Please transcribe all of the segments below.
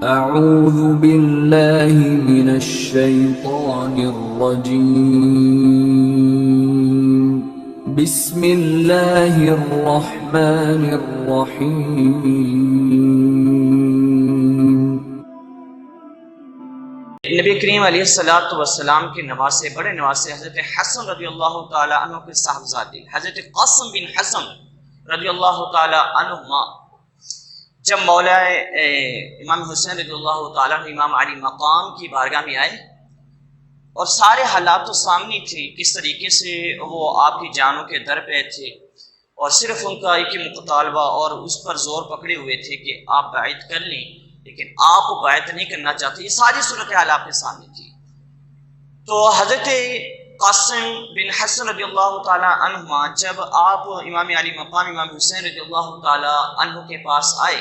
أعوذ بالله من الشيطان الرجيم بسم الله الرحمن الرحيم نبی کریم علیہ الصلوۃ والسلام کے نواسے بڑے نواسے حضرت حسن رضی اللہ تعالی عنہ کے صاحبزادے حضرت قاسم بن حسن رضی اللہ تعالی عنہما جب مولا امام حسین رضی اللہ تعالیٰ عنہ امام علی مقام کی بارگاہ میں آئے اور سارے حالات تو سامنے تھے، کس طریقے سے وہ آپ کی جانوں کے در پہ تھے، اور صرف ان کا ایک مطالبہ اور اس پر زور پکڑے ہوئے تھے کہ آپ بیعت کر لیں، لیکن آپ بیعت نہیں کرنا چاہتے۔ یہ ساری صورتحال آپ کے سامنے تھی۔ تو حضرت قاسم بن حسن رضی اللہ تعالیٰ عنہما جب آپ امام علی مقام امام حسین رضی اللہ تعالیٰ عنہ کے پاس آئے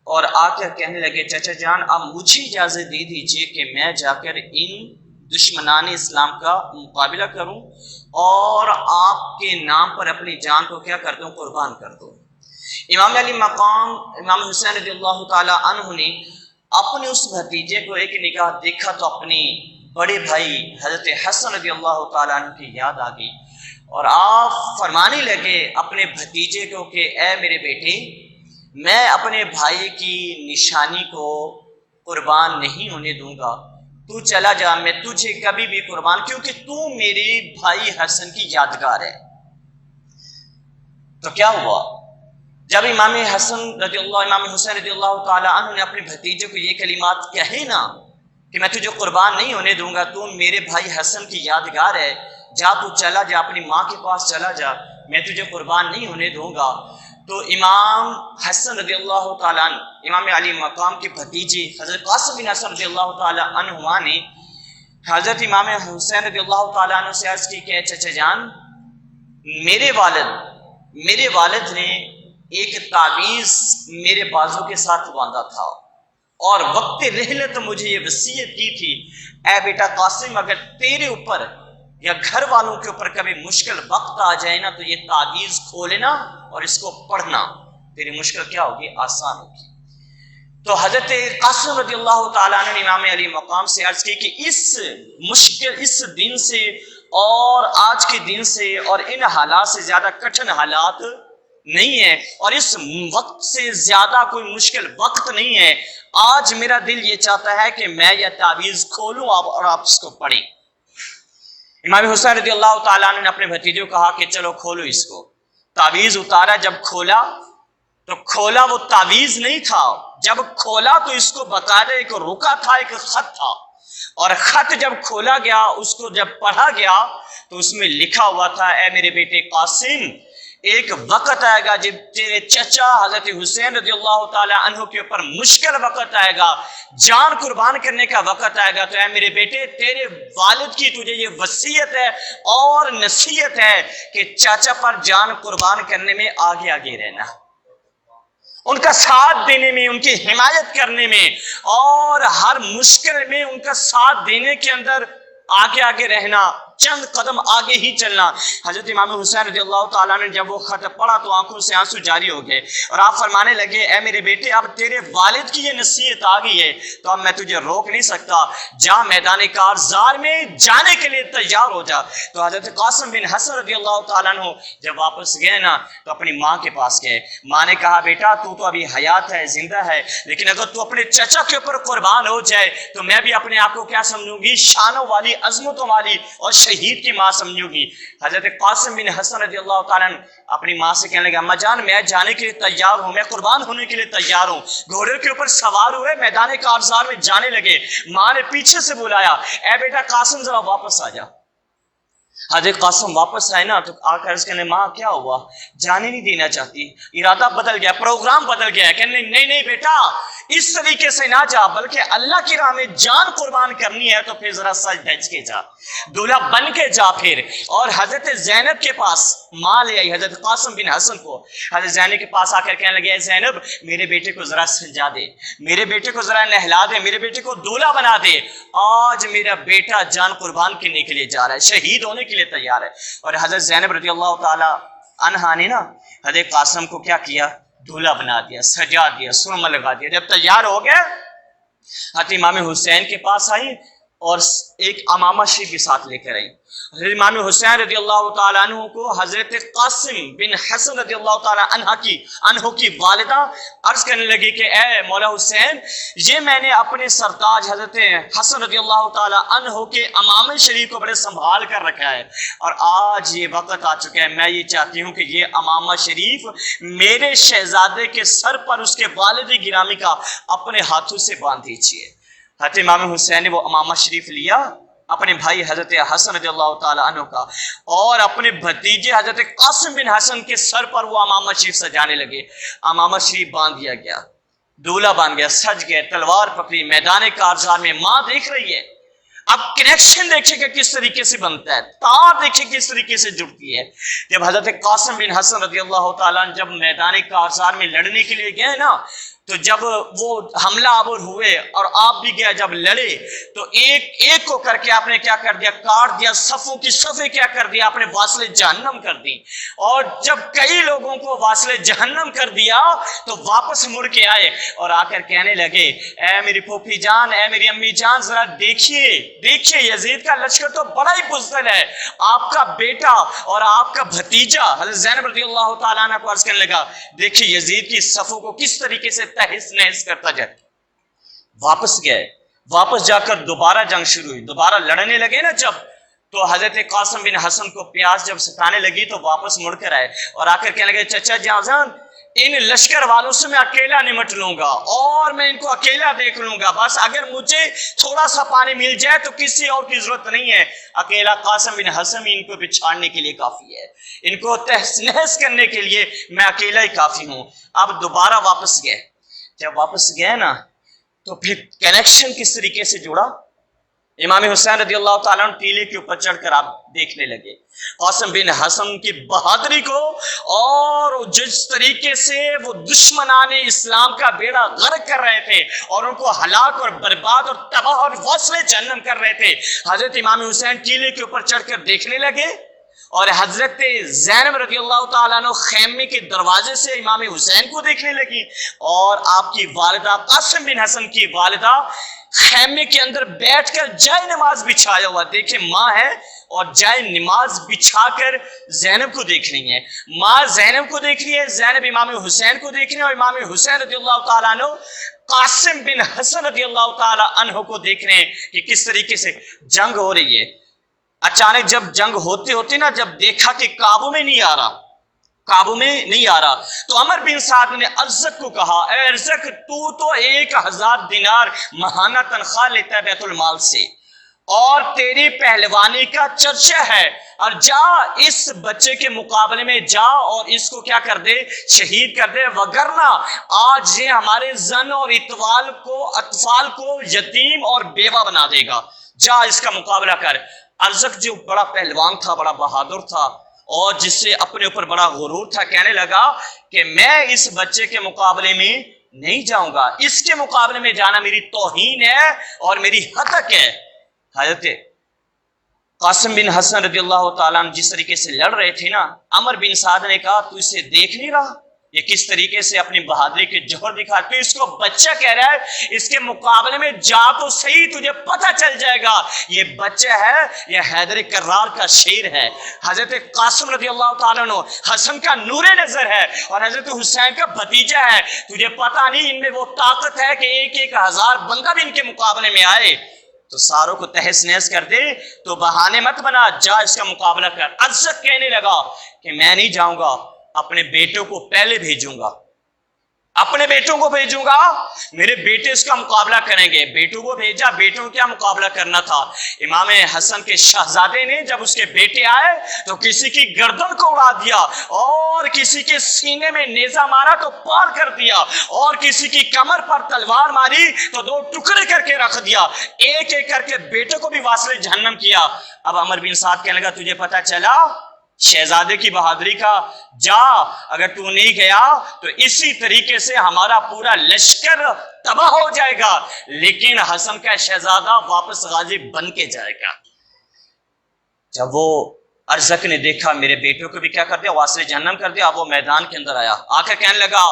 اور آ کر کہنے لگے، چچا جان آپ مجھے اجازت دے دیجئے کہ میں جا کر ان دشمنان اسلام کا مقابلہ کروں اور آپ کے نام پر اپنی جان کو کیا کر دوں، قربان کر دوں۔ امام علی مقام امام حسین رضی اللہ تعالیٰ عنہ نے اپنے اس بھتیجے کو ایک نگاہ دیکھا تو اپنی بڑے بھائی حضرت حسن رضی اللہ تعالیٰ عنہ کی یاد آ گئی اور آپ فرمانے لگے اپنے بھتیجے کو کہ اے میرے بیٹے، میں اپنے بھائی کی نشانی کو قربان نہیں ہونے دوں گا، تو چلا جا، میں تجھے کبھی بھی قربان، کیونکہ تو میرے بھائی حسن کی یادگار ہے۔ تو کیا ہوا جب امام حسین رضی اللہ تعالیٰ عنہ نے اپنے بھتیجے کو یہ کلمات کہے نا کہ میں تجھے قربان نہیں ہونے دوں گا، تو میرے بھائی حسن کی یادگار ہے، جا تو چلا جا، اپنی ماں کے پاس چلا جا، میں تجھے قربان نہیں ہونے دوں گا۔ تو امام حسن رضی اللہ تعالیٰ عنہ امام علی مقام کے بھتیجے حضرت قاسم بن حسن رضی اللہ تعالیٰ عنہما نے حضرت امام حسین رضی اللہ تعالیٰ عنہ سے عرض کی کہ چچا جان، میرے والد نے ایک تعویذ میرے بازو کے ساتھ باندھا تھا اور وقت رحلت مجھے یہ وصیت کی تھی، اے بیٹا قاسم، اگر تیرے اوپر یا گھر والوں کے اوپر کبھی مشکل وقت آ جائے نا تو یہ تعویذ کھولنا اور اس کو پڑھنا، تیری مشکل کیا ہوگی، آسان ہوگی۔ تو حضرت قاسم رضی اللہ تعالیٰ عنہ نے امام علی مقام سے عرض کی کہ اس دن سے اور آج کے دن سے اور ان حالات سے زیادہ کٹھن حالات نہیں ہے، اور اس وقت سے زیادہ کوئی مشکل وقت نہیں ہے۔ آج میرا دل یہ چاہتا ہے کہ میں یہ تعویذ کھولوں اور آپ اس کو پڑھیں۔ امام حسین رضی اللہ تعالیٰ عنہ نے اپنے بھتیجے کو کہا کہ چلو کھولو اس کو۔ تعویذ اتارا، جب کھولا تو کھولا وہ تعویذ نہیں تھا، جب کھولا تو اس کو باقاعدہ ایک رکا تھا، ایک خط تھا، اور خط جب کھولا گیا، اس کو جب پڑھا گیا تو اس میں لکھا ہوا تھا، اے میرے بیٹے قاسم، ایک وقت آئے گا جب تیرے چچا حضرت حسین رضی اللہ تعالی عنہ کے اوپر مشکل وقت آئے گا، جان قربان کرنے کا وقت آئے گا، تو اے میرے بیٹے تیرے والد کی تجھے یہ وصیت ہے اور نصیحت ہے کہ چاچا پر جان قربان کرنے میں آگے آگے رہنا، ان کا ساتھ دینے میں، ان کی حمایت کرنے میں، اور ہر مشکل میں ان کا ساتھ دینے کے اندر آگے آگے رہنا، چند قدم آگے ہی چلنا۔ حضرت امام حسین رضی اللہ تعالیٰ نے جب وہ خط پڑھا تو آنکھوں سے آنسو جاری ہو گئے اور آپ فرمانے لگے، اے میرے بیٹے، اب تیرے والد کی یہ نصیحت آ گئی ہے تو اب میں تجھے روک نہیں سکتا، جا میدان کارزار میں جانے کے لیے تیار ہو جا۔ تو حضرت قاسم بن حسن رضی اللہ تعالیٰ عنہ جب واپس گئے نا تو اپنی ماں کے پاس گئے۔ ماں نے کہا، بیٹا تو ابھی حیات ہے، زندہ ہے، لیکن اگر تو اپنے چچا کے اوپر قربان ہو جائے تو میں بھی اپنے آپ کو کیا سمجھوں گی، شانوں والی، عظمتوں والی اور شہید کی ماں سمجھوں گی۔ حضرت قاسم بن حسن رضی اللہ تعالیٰ عنہ اپنی ماں سے کہنے لگا، اماں جان، میں جانے کے لیے تیار ہوں، میں قربان ہونے کے لیے تیار ہوں۔ گھوڑے کے اوپر سوار ہوئے میدان کارزار میں جانے لگے۔ ماں نے پیچھے سے بلایا، اے بیٹا قاسم، ذرا واپس آ جا۔ حضرت قاسم واپس آئے نا تو آ کر کہنے، ماں کیا ہوا، جانے نہیں دینا چاہتی، ارادہ بدل گیا، پروگرام بدل گیا ہے۔ کہنے، نہیں بیٹا، اس طریقے سے نہ جا، بلکہ اللہ کی راہ میں جان قربان کرنی ہے تو پھر ذرا سج دھج کے جا، دولہا بن کے جا پھر۔ اور حضرت زینب کے پاس ماں لے آئی حضرت قاسم بن حسن کو۔ حضرت زینب کے پاس آ کر کہنے لگے، اے زینب، میرے بیٹے کو ذرا سجا دے، میرے بیٹے کو ذرا نہلا دے، میرے بیٹے کو دولہا بنا دے، آج میرا بیٹا جان قربان کرنے کے لیے جا رہا ہے، شہید ہونے کے لیے تیار ہے۔ اور حضرت زینب رضی اللہ تعالی عنہا نے نا حضرت قاسم کو کیا کیا، دولہا بنا دیا، سجا دیا، سرما لگا دیا۔ جب تیار ہو گیا حضرت امام حسین کے پاس آئی اور ایک امامہ شریف کے ساتھ لے کر آئی. حضرت امام حسین رضی اللہ تعالیٰ عنہ کو حضرت قاسم بن حسن رضی اللہ تعالیٰ عنہ کی والدہ عرض کرنے لگی کہ اے مولا حسین، یہ میں نے اپنے سرتاج حضرت حسن رضی اللہ تعالیٰ عنہ کے امام شریف کو بڑے سنبھال کر رکھا ہے، اور آج یہ وقت آ چکا ہے، میں یہ چاہتی ہوں کہ یہ امامہ شریف میرے شہزادے کے سر پر اس کے والد گرامی کا اپنے ہاتھوں سے باندھ دیجیے. حضرت امام حسین نے وہ امامہ شریف لیا اپنے بھائی حضرت حسن رضی اللہ تعالیٰ عنہ کا، اور اپنے بھتیجے حضرت قاسم بن حسن کے سر پر وہ امامہ شریف سجانے لگے. امامہ شریف باندھ دیا گیا، دولہا باندھ گیا، سج گئے، تلوار پکڑی، میدان کارزار میں ماں دیکھ رہی ہے. اب کنیکشن دیکھیں کہ کس طریقے سے بنتا ہے، تار دیکھیں کس طریقے سے جڑتی ہے. جب حضرت قاسم بن حسن رضی اللہ تعالیٰ عنہ جب میدان کارزار میں لڑنے کے لیے گئے نا، تو جب وہ حملہ آور ہوئے اور آپ بھی گیا جب لڑے، تو ایک ایک کو کر کے آپ نے کیا کر دیا، کاٹ دیا، صفوں کی صفیں کیا کر دیا، آپ نے واصل جہنم کر دی. اور جب کئی لوگوں کو واصل جہنم کر دیا تو واپس مڑ کے آئے اور آ کر کہنے لگے اے میری پھوپھی جان، اے میری امی جان، ذرا دیکھیے یزید کا لشکر تو بڑا ہی بزدل ہے. آپ کا بیٹا اور آپ کا بھتیجا حضرت زینب رضی اللہ تعالیٰ عنہ کو عرض کرنے لگا دیکھیے یزید کی صفوں کو کس طریقے سے تہس نہس کرتا جائے. واپس گئے، واپس جا کر دوبارہ جنگ شروع ہوئی، دوبارہ لڑنے لگے نا جب، تو حضرت قاسم بن حسن کو پیاس جب ستانے لگی تو واپس مڑ کر آئے اور آ کر کہنے لگے چچا جان، ان لشکر والوں سے میں اکیلا نمٹ لوں گا اور میں ان کو اکیلا دیکھ لوں گا، بس اگر مجھے تھوڑا سا پانی مل جائے تو کسی اور کی ضرورت نہیں ہے، اکیلا قاسم بن حسن ان کو بچھاڑنے کے لیے کافی ہے، ان کو تہس نہس کرنے کے لیے میں اکیلا ہی کافی ہوں. اب دوبارہ واپس گئے، جب واپس گئے نا تو پھر کنیکشن کس طریقے سے جڑا. امام حسین رضی اللہ تعالیٰ عنہ ٹیلے کے اوپر چڑھ کر آپ دیکھنے لگے قاسم بن حسن کی بہادری کو، اور جس طریقے سے وہ دشمنان اسلام کا بیڑا غرق کر رہے تھے اور ان کو ہلاک اور برباد اور تباہ اور واصل جہنم کر رہے تھے. حضرت امام حسین ٹیلے کے اوپر چڑھ کر دیکھنے لگے، اور حضرت زینب رضی اللہ تعالیٰ عنہ خیمے کے دروازے سے امام حسین کو دیکھنے لگی، اور آپ کی والدہ قاسم بن حسن کی والدہ خیمے کے اندر بیٹھ کر جائے نماز بچھایا ہوا، دیکھیں ماں ہے اور جائے نماز بچھا کر زینب کو دیکھ رہی ہیں. ماں زینب کو دیکھ رہی ہے، زینب امام حسین کو دیکھ رہی ہے، اور امام حسین رضی اللہ تعالیٰ عنہ قاسم بن حسن رضی اللہ تعالیٰ عنہ کو دیکھ رہے ہیں کہ کس طریقے سے جنگ ہو رہی ہے. اچانک جب جنگ ہوتے نا، جب دیکھا کہ قابو میں نہیں آ رہا تو عمر بن سعد نے ارزق کو کہا اے ارزق، تو 1000 دینار ماہانہ تنخواہ لیتا ہے بیت المال سے، اور تیری پہلوانی کا چرچا ہے، اور جا اس بچے کے مقابلے میں جا اور اس کو کیا کر دے، شہید کر دے، وگرنہ آج یہ ہمارے زن اور اطفال کو یتیم اور بیوہ بنا دے گا، جا اس کا مقابلہ کر. ارزق جو بڑا پہلوان تھا، بڑا بہادر تھا، اور جس سے اپنے اوپر بڑا غرور تھا، کہنے لگا کہ میں اس بچے کے مقابلے میں نہیں جاؤں گا، اس کے مقابلے میں جانا میری توہین ہے اور میری ہتک ہے. حضرت قاسم بن حسن رضی اللہ تعالیٰ عنہ جس طریقے سے لڑ رہے تھے نا، عمر بن سعد نے کہا تو اسے دیکھ نہیں رہا، یہ کس طریقے سے اپنی بہادری کے جوہر دکھا، تو اس کو بچہ کہہ رہا ہے، اس کے مقابلے میں جا تو صحیح، تجھے پتہ چل جائے گا یہ بچہ ہے، یہ حیدر کرار کا شیر ہے. حضرت قاسم رضی اللہ تعالیٰ عنہ حسن کا نور نظر ہے اور حضرت حسین کا بھتیجا ہے، تجھے پتہ نہیں ان میں وہ طاقت ہے کہ 1000 بندہ بھی ان کے مقابلے میں آئے تو ساروں کو تہس نہس کر دے، تو بہانے مت بنا، جا اس کا مقابلہ کر. ارزق کہنے لگا کہ میں نہیں جاؤں گا، اپنے بیٹوں کو پہلے بھیجوں گا، میرے بیٹے اس کا مقابلہ کریں گے. بیٹوں کو بھیجا، بیٹوں کیا مقابلہ کرنا تھا. امام حسن کے شہزادے نے جب اس کے بیٹے آئے تو کسی کی گردن کو اڑا دیا، اور کسی کے سینے میں نیزہ مارا تو پار کر دیا، اور کسی کی کمر پر تلوار ماری تو 2 ٹکڑے کر کے رکھ دیا، ایک ایک کر کے بیٹوں کو بھی واصل جہنم کیا. اب عمر بن سعد کہنے لگا تجھے پتہ چلا شہزادے کی بہادری کا، جا، اگر تو نہیں گیا تو اسی طریقے سے ہمارا پورا لشکر تباہ ہو جائے گا، لیکن حسن کا شہزادہ واپس غازی بن کے جائے گا. جب وہ ارزق نے دیکھا میرے بیٹوں کو بھی کیا کر دیا، واصل جہنم کر دیا، اب وہ میدان کے اندر آیا، آ کر کہنے لگا